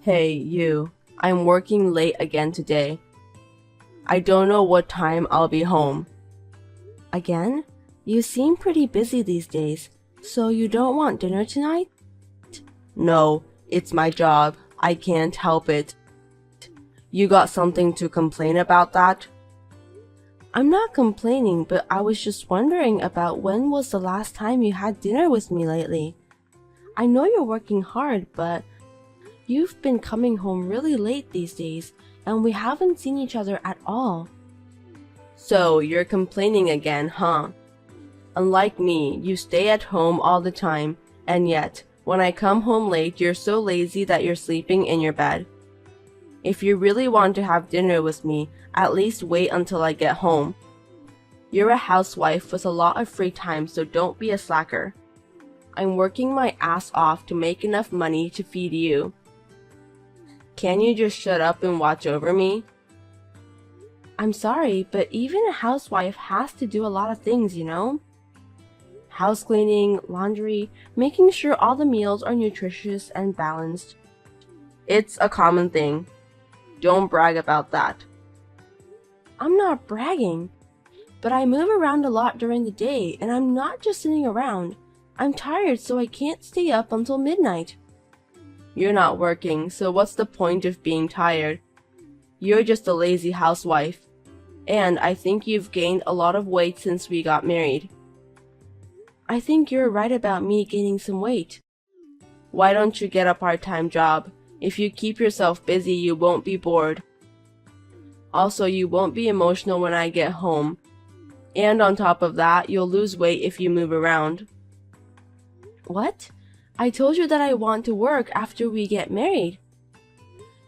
Hey, you. I'm working late again today. I don't know what time I'll be home. Again? You seem pretty busy these days, so you don't want dinner tonight? No, it's my job. I can't help it. You got something to complain about that? I'm not complaining, but I was just wondering about when was the last time you had dinner with me lately. I know you're working hard, but you've been coming home really late these days, and we haven't seen each other at all. So, you're complaining again, huh? Unlike me, you stay at home all the time, and yet, when I come home late, you're so lazy that you're sleeping in your bed. If you really want to have dinner with me, at least wait until I get home. You're a housewife with a lot of free time, so don't be a slacker. I'm working my ass off to make enough money to feed you. Can you just shut up and watch over me? I'm sorry, but even a housewife has to do a lot of things, you know? House cleaning, laundry, making sure all the meals are nutritious and balanced. It's a common thing. Don't brag about that. I'm not bragging, but I move around a lot during the day, and I'm not just sitting around. I'm tired, so I can't stay up until midnight. You're not working, so what's the point of being tired? You're just a lazy housewife. And I think you've gained a lot of weight since we got married. I think you're right about me gaining some weight. Why don't you get a part-time job? If you keep yourself busy, you won't be bored. Also, you won't be emotional when I get home. And on top of that, you'll lose weight if you move around. What? I told you that I want to work after we get married.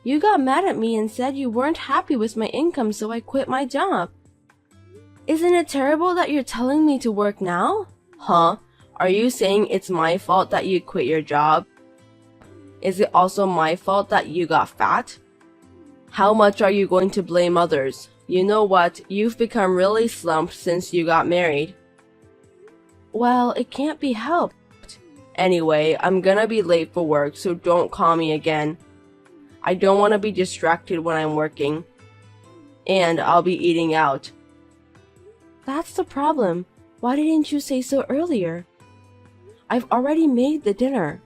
You got mad at me and said you weren't happy with my income, so I quit my job. Isn't it terrible that you're telling me to work now? Huh? Are you saying it's my fault that you quit your job? Is it also my fault that you got fat? How much are you going to blame others? You know what? You've become really slumped since you got married. Well, it can't be helped. Anyway, I'm gonna be late for work, so don't call me again. I don't want to be distracted when I'm working. And I'll be eating out. That's the problem. Why didn't you say so earlier? I've already made the dinner.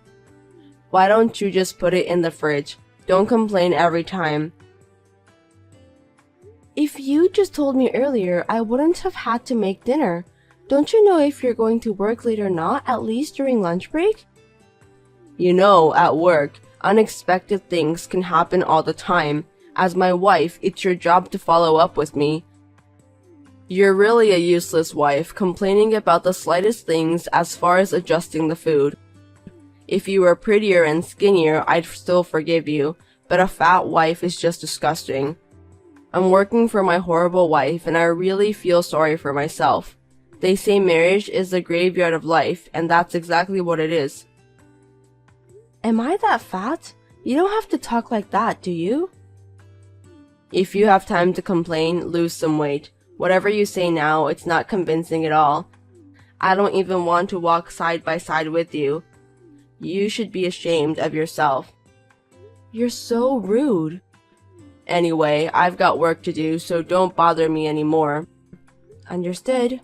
Why don't you just put it in the fridge? Don't complain every time. If you just told me earlier, I wouldn't have had to make dinner. Don't you know if you're going to work late or not, at least during lunch break? You know, at work, unexpected things can happen all the time. As my wife, it's your job to follow up with me. You're really a useless wife, complaining about the slightest things as far as adjusting the food. If you were prettier and skinnier, I'd still forgive you, but a fat wife is just disgusting. I'm working for my horrible wife, and I really feel sorry for myself. They say marriage is the graveyard of life, and that's exactly what it is. Am I that fat? You don't have to talk like that, do you? If you have time to complain, lose some weight. Whatever you say now, it's not convincing at all. I don't even want to walk side by side with you. You should be ashamed of yourself. You're so rude. Anyway, I've got work to do, so don't bother me anymore. Understood.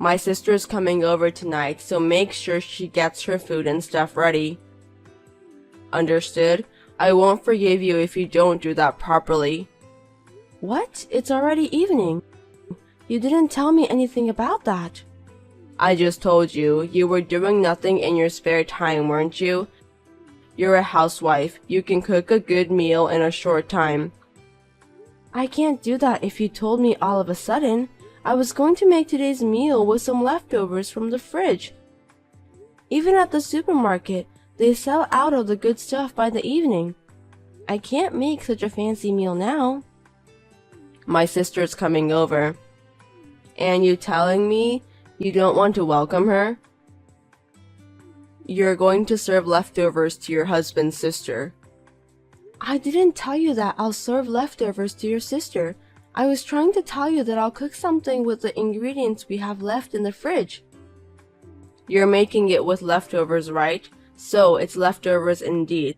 My sister's coming over tonight, so make sure she gets her food and stuff ready. Understood? I won't forgive you if you don't do that properly. What? It's already evening. You didn't tell me anything about that. I just told you, you were doing nothing in your spare time, weren't you? You're a housewife. You can cook a good meal in a short time. I can't do that if you told me all of a sudden. I was going to make today's meal with some leftovers from the fridge. Even at the supermarket, they sell out of the good stuff by the evening. I can't make such a fancy meal now. My sister's coming over. And you telling me you don't want to welcome her? You're going to serve leftovers to your husband's sister. I didn't tell you that I'll serve leftovers to your sister. I was trying to tell you that I'll cook something with the ingredients we have left in the fridge. You're making it with leftovers, right? So it's leftovers indeed.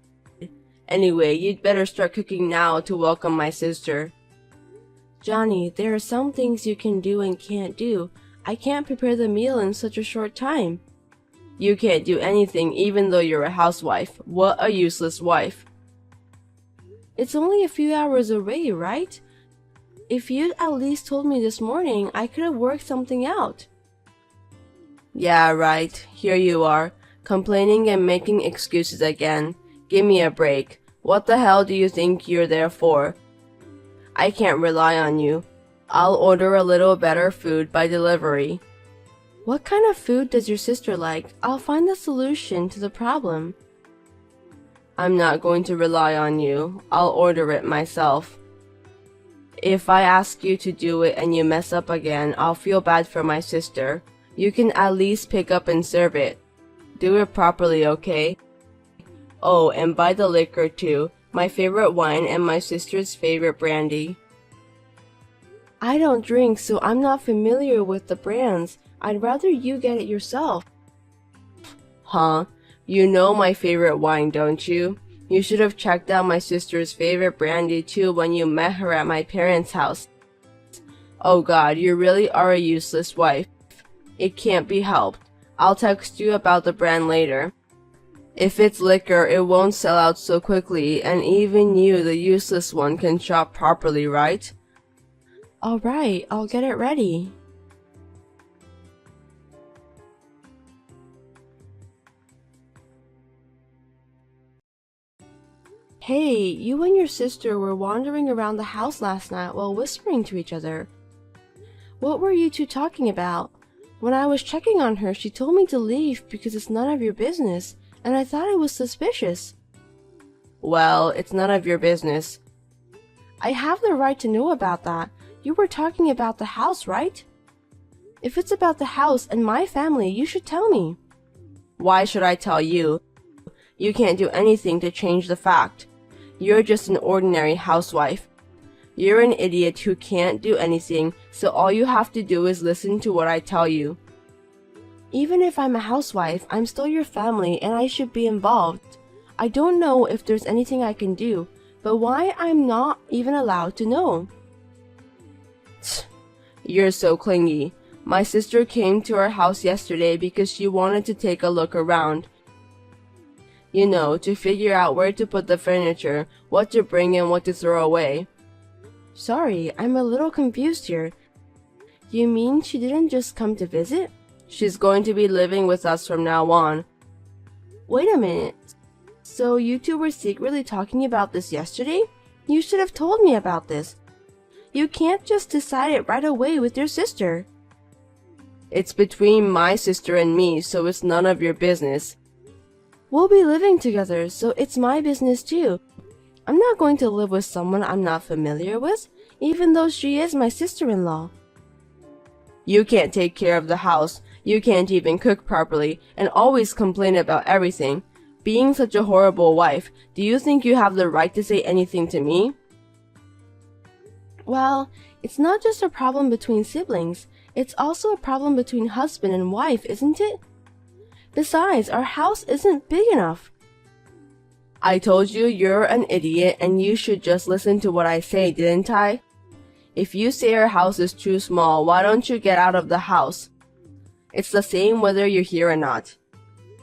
Anyway, you'd better start cooking now to welcome my sister. Johnny, there are some things you can do and can't do. I can't prepare the meal in such a short time. You can't do anything even though you're a housewife. What a useless wife. It's only a few hours away, right? If you'd at least told me this morning, I could have worked something out. Yeah, right. Here you are, complaining and making excuses again. Give me a break. What the hell do you think you're there for? I can't rely on you. I'll order a little better food by delivery. What kind of food does your sister like? I'll find the solution to the problem. I'm not going to rely on you. I'll order it myself. If I ask you to do it and you mess up again, I'll feel bad for my sister. You can at least pick up and serve it. Do it properly, okay? Oh, and buy the liquor too. My favorite wine and my sister's favorite brandy. I don't drink, so I'm not familiar with the brands. I'd rather you get it yourself. Huh? You know my favorite wine, don't you? You should have checked out my sister's favorite brandy too when you met her at my parents' house. Oh God, you really are a useless wife. It can't be helped. I'll text you about the brand later. If it's liquor, it won't sell out so quickly, and even you, the useless one, can shop properly, right? Alright, I'll get it ready. Hey, you and your sister were wandering around the house last night while whispering to each other. What were you two talking about? When I was checking on her, she told me to leave because it's none of your business, and I thought it was suspicious. Well, it's none of your business. I have the right to know about that. You were talking about the house, right? If it's about the house and my family, you should tell me. Why should I tell you? You can't do anything to change the fact. You're just an ordinary housewife. You're an idiot who can't do anything, so all you have to do is listen to what I tell you. Even if I'm a housewife, I'm still your family and I should be involved. I don't know if there's anything I can do, but why I'm not even allowed to know. You're so clingy. My sister came to our house yesterday because she wanted to take a look around. You know, to figure out where to put the furniture, what to bring and what to throw away. Sorry, I'm a little confused here. You mean she didn't just come to visit? She's going to be living with us from now on. Wait a minute. So you two were secretly talking about this yesterday? You should have told me about this. You can't just decide it right away with your sister. It's between my sister and me, so it's none of your business. We'll be living together, so it's my business too. I'm not going to live with someone I'm not familiar with, even though she is my sister-in-law. You can't take care of the house, you can't even cook properly, and always complain about everything. Being such a horrible wife, do you think you have the right to say anything to me? Well, it's not just a problem between siblings, it's also a problem between husband and wife, isn't it? Besides, our house isn't big enough. I told you you're an idiot and you should just listen to what I say, didn't I? If you say our house is too small, why don't you get out of the house? It's the same whether you're here or not.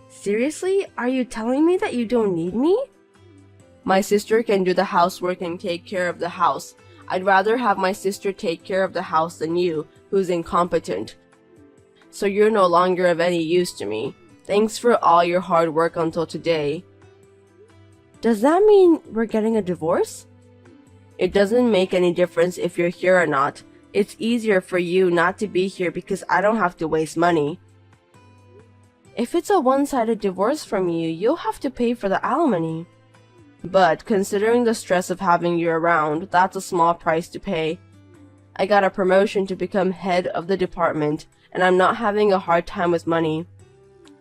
Seriously? Are you telling me that you don't need me? My sister can do the housework and take care of the house. I'd rather have my sister take care of the house than you, who's incompetent. So you're no longer of any use to me. Thanks for all your hard work until today. Does that mean we're getting a divorce? It doesn't make any difference if you're here or not. It's easier for you not to be here because I don't have to waste money. If it's a one-sided divorce from you, you'll have to pay for the alimony. But considering the stress of having you around, that's a small price to pay. I got a promotion to become head of the department, and I'm not having a hard time with money.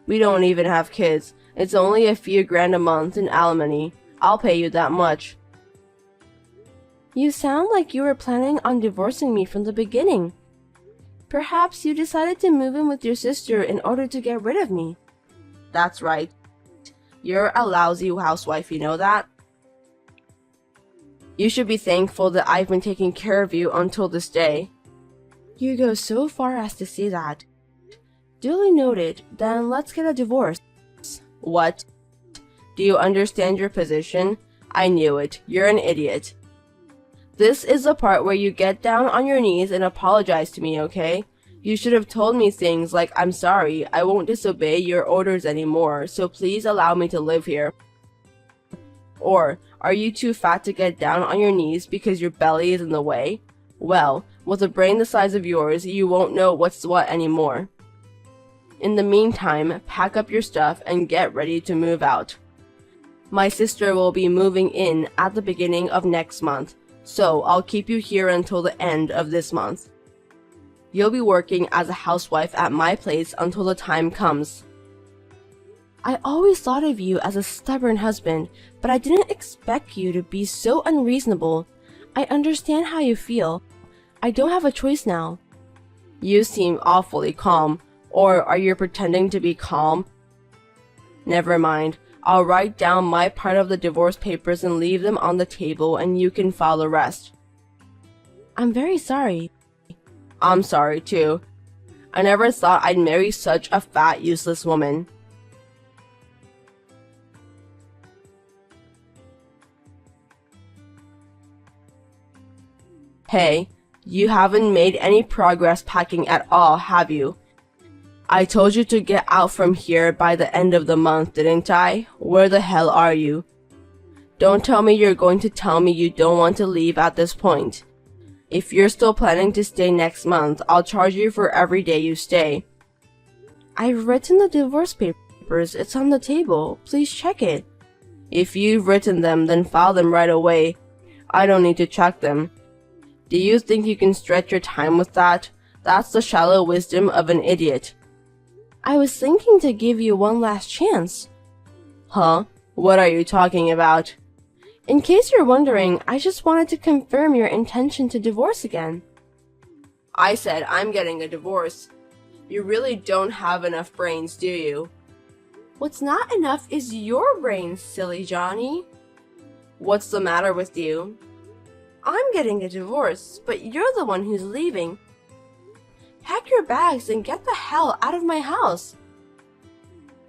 We don't even have kids. It's only a few grand a month in alimony. I'll pay you that much. You sound like you were planning on divorcing me from the beginning. Perhaps you decided to move in with your sister in order to get rid of me. That's right. You're a lousy housewife, you know that? You should be thankful that I've been taking care of you until this day. You go so far as to say that. Duly noted, then let's get a divorce. What? Do you understand your position? I knew it. You're an idiot. This is the part where you get down on your knees and apologize to me, okay? You should have told me things like, I'm sorry, I won't disobey your orders anymore, so please allow me to live here. Or, are you too fat to get down on your knees because your belly is in the way? Well, with a brain the size of yours, you won't know what's what anymore. In the meantime, pack up your stuff and get ready to move out. My sister will be moving in at the beginning of next month, so I'll keep you here until the end of this month. You'll be working as a housewife at my place until the time comes. I always thought of you as a stubborn husband, but I didn't expect you to be so unreasonable. I understand how you feel. I don't have a choice now. You seem awfully calm. Or are you pretending to be calm? Never mind. I'll write down my part of the divorce papers and leave them on the table and you can file the rest. I'm very sorry. I'm sorry too. I never thought I'd marry such a fat, useless woman. Hey, you haven't made any progress packing at all, have you? I told you to get out from here by the end of the month, didn't I? Where the hell are you? Don't tell me you're going to tell me you don't want to leave at this point. If you're still planning to stay next month, I'll charge you for every day you stay. I've written the divorce papers. It's on the table. Please check it. If you've written them, then file them right away. I don't need to check them. Do you think you can stretch your time with that? That's the shallow wisdom of an idiot. I was thinking to give you one last chance. Huh? What are you talking about? In case you're wondering, I just wanted to confirm your intention to divorce again. I said I'm getting a divorce. You really don't have enough brains, do you? What's not enough is your brains, silly Johnny. What's the matter with you? I'm getting a divorce, but you're the one who's leaving. Pack your bags and get the hell out of my house.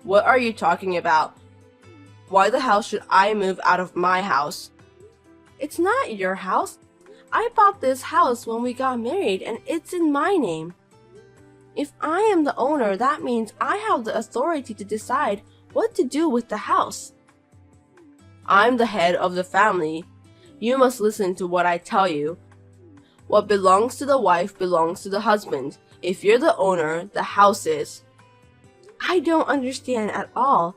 What are you talking about? Why the hell should I move out of my house? It's not your house. I bought this house when we got married and it's in my name. If I am the owner, that means I have the authority to decide what to do with the house. I'm the head of the family. You must listen to what I tell you. What belongs to the wife belongs to the husband. If you're the owner, the house is. I don't understand at all.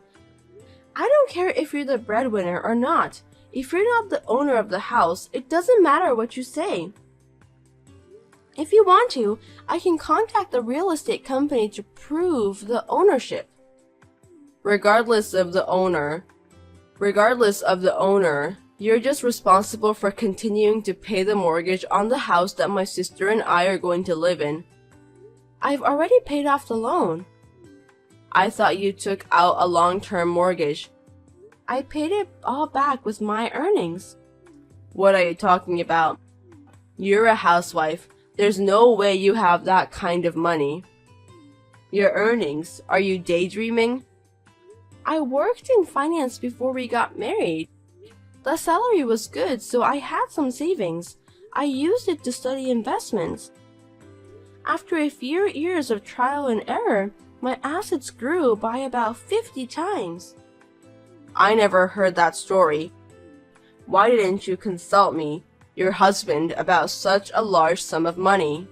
I don't care if you're the breadwinner or not. If you're not the owner of the house, it doesn't matter what you say. If you want to, I can contact the real estate company to prove the ownership. Regardless of the owner, you're just responsible for continuing to pay the mortgage on the house that my sister and I are going to live in. I've already paid off the loan. I thought you took out a long-term mortgage. I paid it all back with my earnings. What are you talking about? You're a housewife. There's no way you have that kind of money. Your earnings? Are you daydreaming? I worked in finance before we got married. The salary was good, so I had some savings. I used it to study investments. After a few years of trial and error, my assets grew by about 50 times. I never heard that story. Why didn't you consult me, your husband, about such a large sum of money?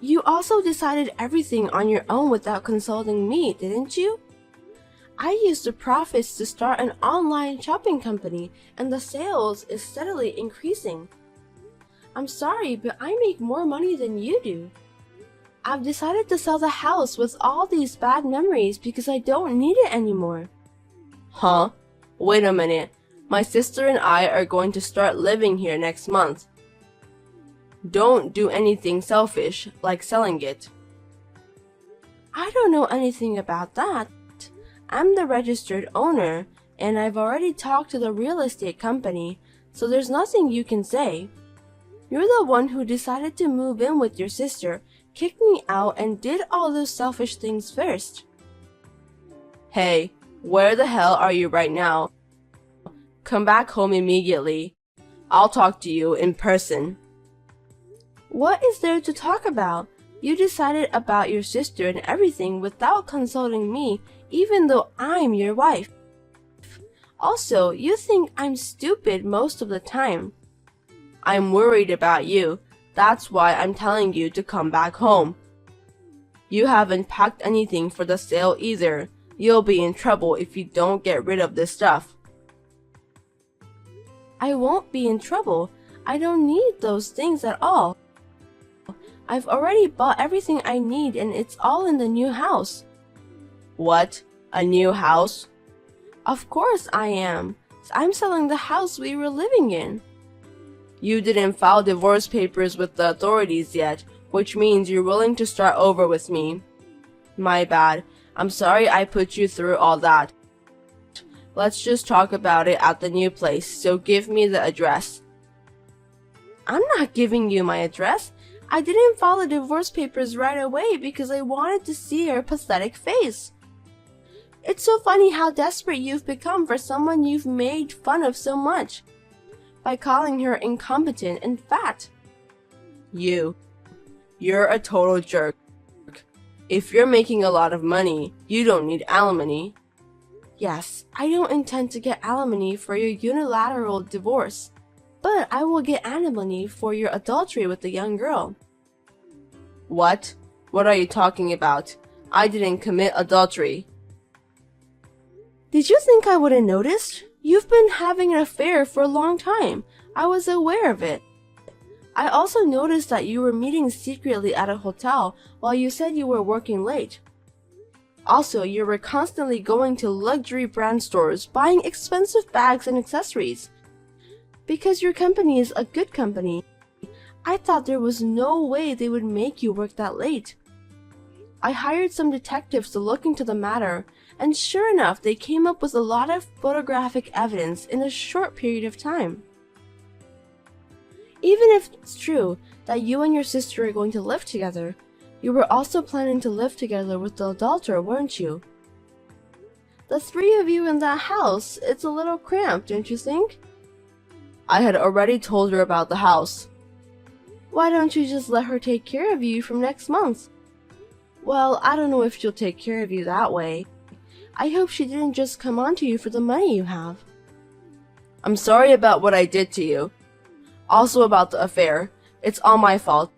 You also decided everything on your own without consulting me, didn't you? I used the profits to start an online shopping company, and the sales is steadily increasing. I'm sorry, but I make more money than you do. I've decided to sell the house with all these bad memories because I don't need it anymore. Huh? Wait a minute. My sister and I are going to start living here next month. Don't do anything selfish, like selling it. I don't know anything about that. I'm the registered owner, and I've already talked to the real estate company, so there's nothing you can say. You're the one who decided to move in with your sister, kicked me out, and did all those selfish things first. Hey, where the hell are you right now? Come back home immediately. I'll talk to you in person. What is there to talk about? You decided about your sister and everything without consulting me, even though I'm your wife. Also, you think I'm stupid most of the time. I'm worried about you. That's why I'm telling you to come back home. You haven't packed anything for the sale either. You'll be in trouble if you don't get rid of this stuff. I won't be in trouble. I don't need those things at all. I've already bought everything I need and it's all in the new house. What? A new house? Of course I am. I'm selling the house we were living in. You didn't file divorce papers with the authorities yet, which means you're willing to start over with me. My bad. I'm sorry I put you through all that. Let's just talk about it at the new place, so give me the address. I'm not giving you my address. I didn't file the divorce papers right away because I wanted to see your pathetic face. It's so funny how desperate you've become for someone you've made fun of so much by calling her incompetent and fat. You're a total jerk. If you're making a lot of money, you don't need alimony. Yes, I don't intend to get alimony for your unilateral divorce, but I will get alimony for your adultery with the young girl. What? What are you talking about? I didn't commit adultery. Did you think I wouldn't notice? You've been having an affair for a long time. I was aware of it. I also noticed that you were meeting secretly at a hotel while you said you were working late. Also, you were constantly going to luxury brand stores buying expensive bags and accessories. Because your company is a good company, I thought there was no way they would make you work that late. I hired some detectives to look into the matter, and sure enough, they came up with a lot of photographic evidence in a short period of time. Even if it's true that you and your sister are going to live together, you were also planning to live together with the adulterer, weren't you? The three of you in that house, it's a little cramped, don't you think? I had already told her about the house. Why don't you just let her take care of you from next month? Well, I don't know if she'll take care of you that way. I hope she didn't just come on to you for the money you have. I'm sorry about what I did to you. Also about the affair. It's all my fault.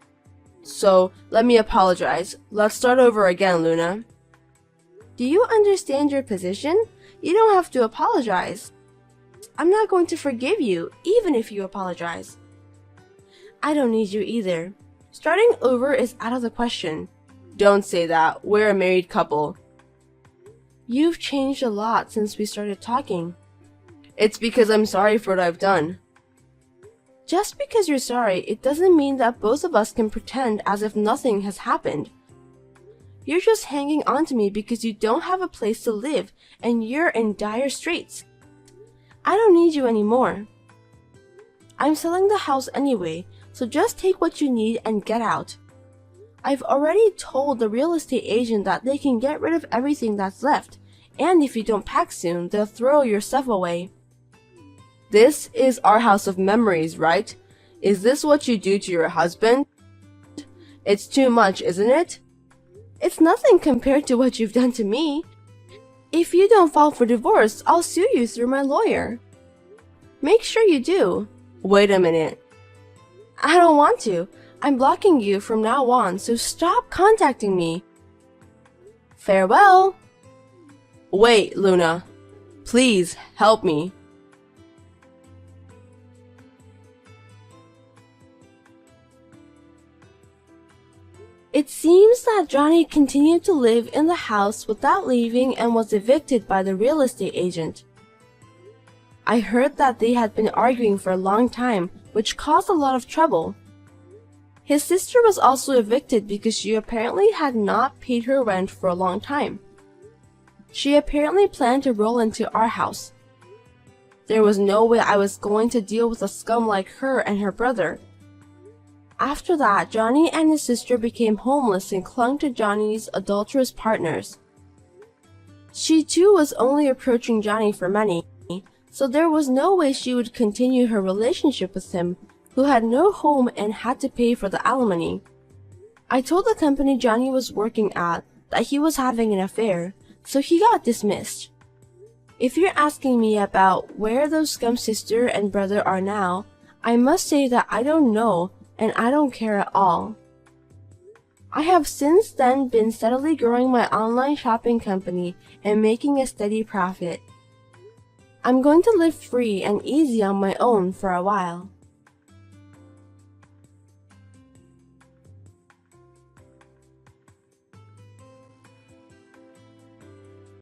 So, let me apologize. Let's start over again, Luna. Do you understand your position? You don't have to apologize. I'm not going to forgive you, even if you apologize. I don't need you either. Starting over is out of the question. Don't say that. We're a married couple. You've changed a lot since we started talking. It's because I'm sorry for what I've done. Just because you're sorry, it doesn't mean that both of us can pretend as if nothing has happened. You're just hanging on to me because you don't have a place to live and you're in dire straits. I don't need you anymore. I'm selling the house anyway, so just take what you need and get out. I've already told the real estate agent that they can get rid of everything that's left, and if you don't pack soon, they'll throw your stuff away. This is our house of memories, right? Is this what you do to your husband? It's too much, isn't it? It's nothing compared to what you've done to me. If you don't file for divorce, I'll sue you through my lawyer. Make sure you do. Wait a minute. I don't want to. I'm blocking you from now on, so stop contacting me. Farewell. Wait, Luna. Please, help me. It seems that Johnny continued to live in the house without leaving and was evicted by the real estate agent. I heard that they had been arguing for a long time, which caused a lot of trouble. His sister was also evicted because she apparently had not paid her rent for a long time. She apparently planned to roll into our house. There was no way I was going to deal with a scum like her and her brother. After that, Johnny and his sister became homeless and clung to Johnny's adulterous partners. She too was only approaching Johnny for money, so there was no way she would continue her relationship with him, who had no home and had to pay for the alimony. I told the company Johnny was working at that he was having an affair, so he got dismissed. If you're asking me about where those scum sister and brother are now, I must say that I don't know and I don't care at all. I have since then been steadily growing my online shopping company and making a steady profit. I'm going to live free and easy on my own for a while.